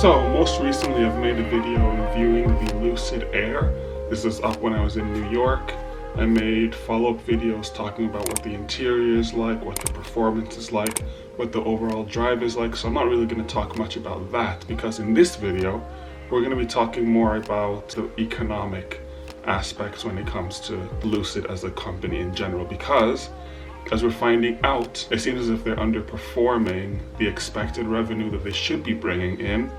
So, most recently I've made a video reviewing the Lucid Air. This is up when I was in New York. I made follow-up videos talking about what the interior is like, what the performance is like, what the overall drive is like. So I'm not really going to talk much about that, because in this video we're going to be talking more about the economic aspects when it comes to Lucid as a company in general, because as we're finding out, it seems as if they're underperforming the expected revenue that they should be bringing in.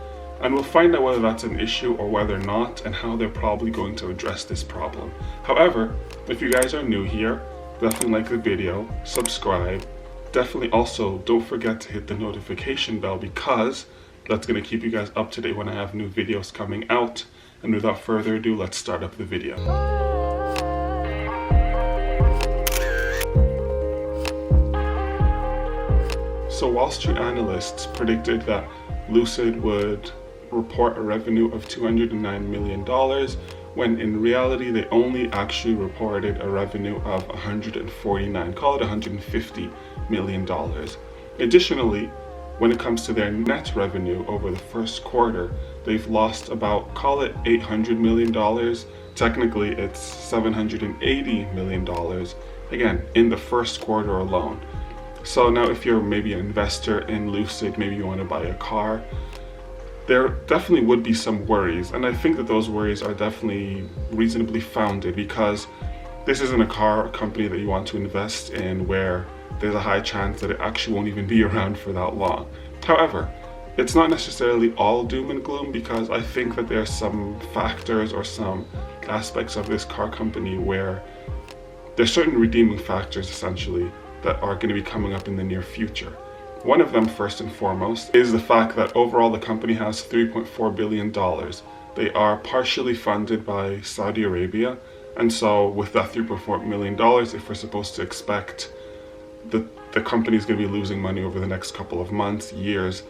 And we'll find out whether that's an issue or whether not, and how they're probably going to address this problem. However, if you guys are new here, definitely like the video, subscribe. Definitely also don't forget to hit the notification bell, because that's going to keep you guys up to date when I have new videos coming out. And without further ado, let's start up the video. So Wall Street analysts predicted that Lucid would report a revenue of $209 million, when in reality they only actually reported a revenue of call it $150 million. Additionally, when it comes to their net revenue over the first quarter, they've lost about, call it $800 million. Technically it's $780 million, again, in the first quarter alone. So now if you're maybe an investor in Lucid, maybe you want to buy a car, there definitely would be some worries, and I think that those worries are definitely reasonably founded, because this isn't a car company that you want to invest in where there's a high chance that it actually won't even be around for that long. However, it's not necessarily all doom and gloom, because I think that there are some factors or some aspects of this car company where there's certain redeeming factors essentially that are going to be coming up in the near future. One of them, first and foremost, is the fact that overall the company has $3.4 billion. They are partially funded by Saudi Arabia, and so with that $3.4 million, if we're supposed to expect that the company is going to be losing money over the next couple of months, years,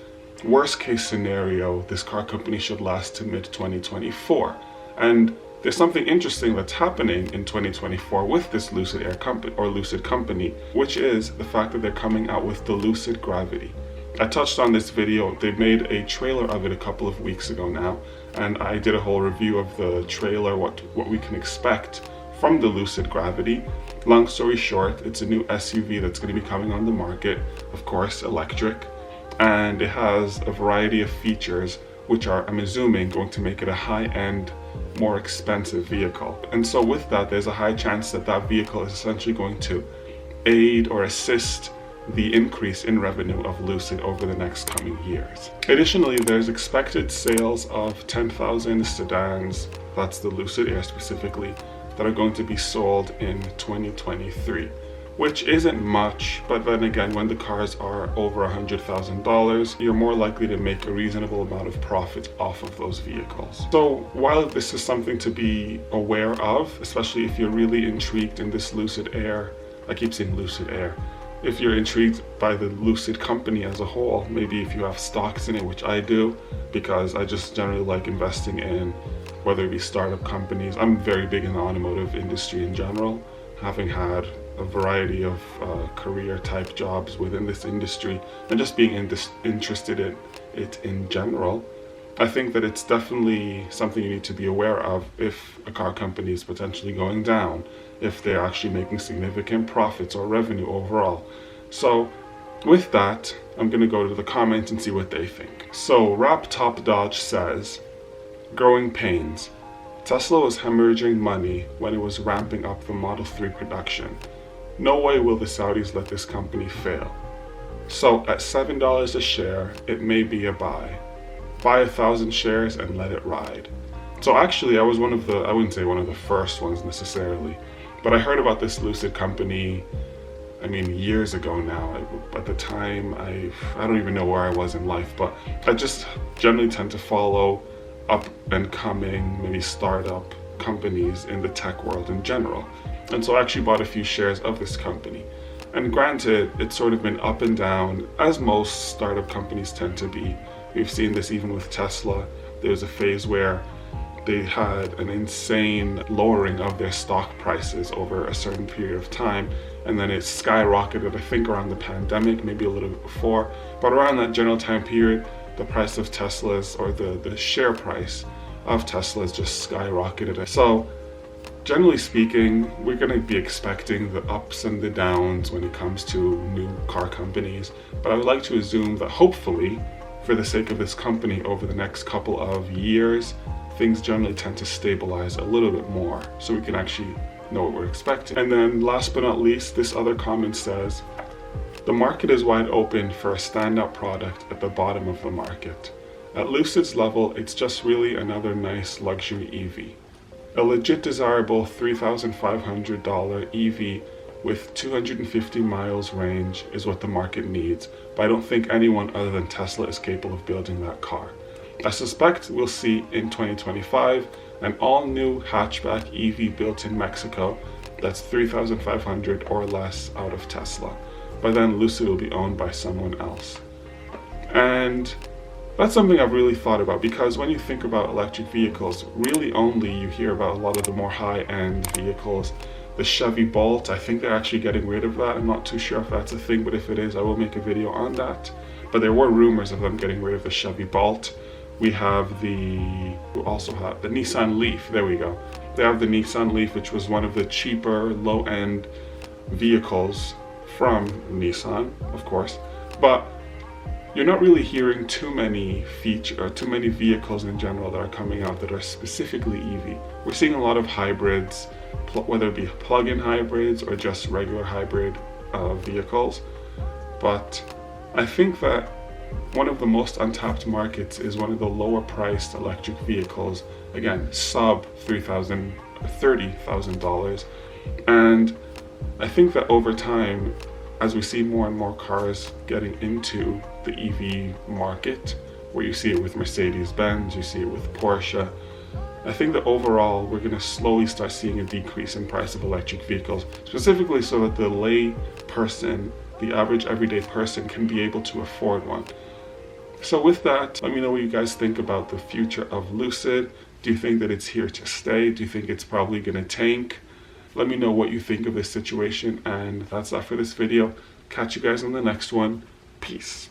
worst case scenario, this car company should last to mid-2024. And there's something interesting that's happening in 2024 with this Lucid Air company, or Lucid company, which is the fact that they're coming out with the Lucid Gravity. I touched on this video. They made a trailer of it a couple of weeks ago now, and I did a whole review of the trailer, what we can expect from the Lucid Gravity. Long story short, it's a new SUV that's going to be coming on the market, of course electric, and it has a variety of features which are, I'm assuming, going to make it a high-end, more expensive vehicle. And so with that, there's a high chance that that vehicle is essentially going to aid or assist the increase in revenue of Lucid over the next coming years. Additionally, there's expected sales of 10,000 sedans, that's the Lucid Air specifically, that are going to be sold in 2023, which isn't much, but then again, when the cars are over $100,000, you're more likely to make a reasonable amount of profit off of those vehicles. So while this is something to be aware of, especially if you're really intrigued in this Lucid Air, I keep saying Lucid Air, if you're intrigued by the Lucid company as a whole, maybe if you have stocks in it, which I do, because I just generally like investing in whether it be startup companies. I'm very big in the automotive industry in general, having had a variety of career type jobs within this industry, and just being interested in it in general. I think that it's definitely something you need to be aware of if a car company is potentially going down, if they're actually making significant profits or revenue overall. So with that, I'm going to go to the comments and see what they think. So Rap Top Dodge says, growing pains. Tesla was hemorrhaging money when it was ramping up the Model 3 production. No way will the Saudis let this company fail. So at $7 a share, it may be a buy. Buy 1,000 shares and let it ride. So actually, I was I wouldn't say one of the first ones necessarily, but I heard about this Lucid company, years ago now. At the time, I don't even know where I was in life, but I just generally tend to follow up and coming, maybe startup companies in the tech world in general. And so I actually bought a few shares of this company. And granted, it's sort of been up and down, as most startup companies tend to be. We've seen this even with Tesla. There was a phase where they had an insane lowering of their stock prices over a certain period of time, and then it skyrocketed, I think around the pandemic, maybe a little bit before, but around that general time period, the price of Teslas, or the share price of Teslas, just skyrocketed. So generally speaking, we're going to be expecting the ups and the downs when it comes to new car companies, but I would like to assume that hopefully, for the sake of this company, over the next couple of years, things generally tend to stabilize a little bit more, so we can actually know what we're expecting. And then last but not least, this other comment says, the market is wide open for a standout product at the bottom of the market. At Lucid's level, it's just really another nice luxury EV. A legit desirable $3,500 EV with 250 miles range is what the market needs, but I don't think anyone other than Tesla is capable of building that car. I suspect we'll see in 2025 an all-new hatchback EV built in Mexico that's 3,500 or less out of Tesla. By then, Lucid will be owned by someone else. And that's something I've really thought about, because when you think about electric vehicles, really only you hear about a lot of the more high-end vehicles. The Chevy Bolt, I think they're actually getting rid of that. I'm not too sure if that's a thing, but if it is, I will make a video on that. But there were rumors of them getting rid of the Chevy Bolt. We also have the Nissan Leaf, there we go. They have the Nissan Leaf, which was one of the cheaper, low-end vehicles from Nissan, of course. But you're not really hearing too many vehicles in general that are coming out that are specifically EV. We're seeing a lot of hybrids, whether it be plug-in hybrids or just regular hybrid vehicles. But I think that one of the most untapped markets is one of the lower priced electric vehicles, again, sub $30,000. And I think that over time, as we see more and more cars getting into the EV market, where you see it with Mercedes-Benz, you see it with Porsche, I think that overall we're going to slowly start seeing a decrease in price of electric vehicles, specifically so that the lay person, the average everyday person, can be able to afford one. So with that, let me know what you guys think about the future of Lucid. Do you think that it's here to stay? Do you think it's probably going to tank? Let me know what you think of this situation, and that's that for this video. Catch you guys on the next one. Peace.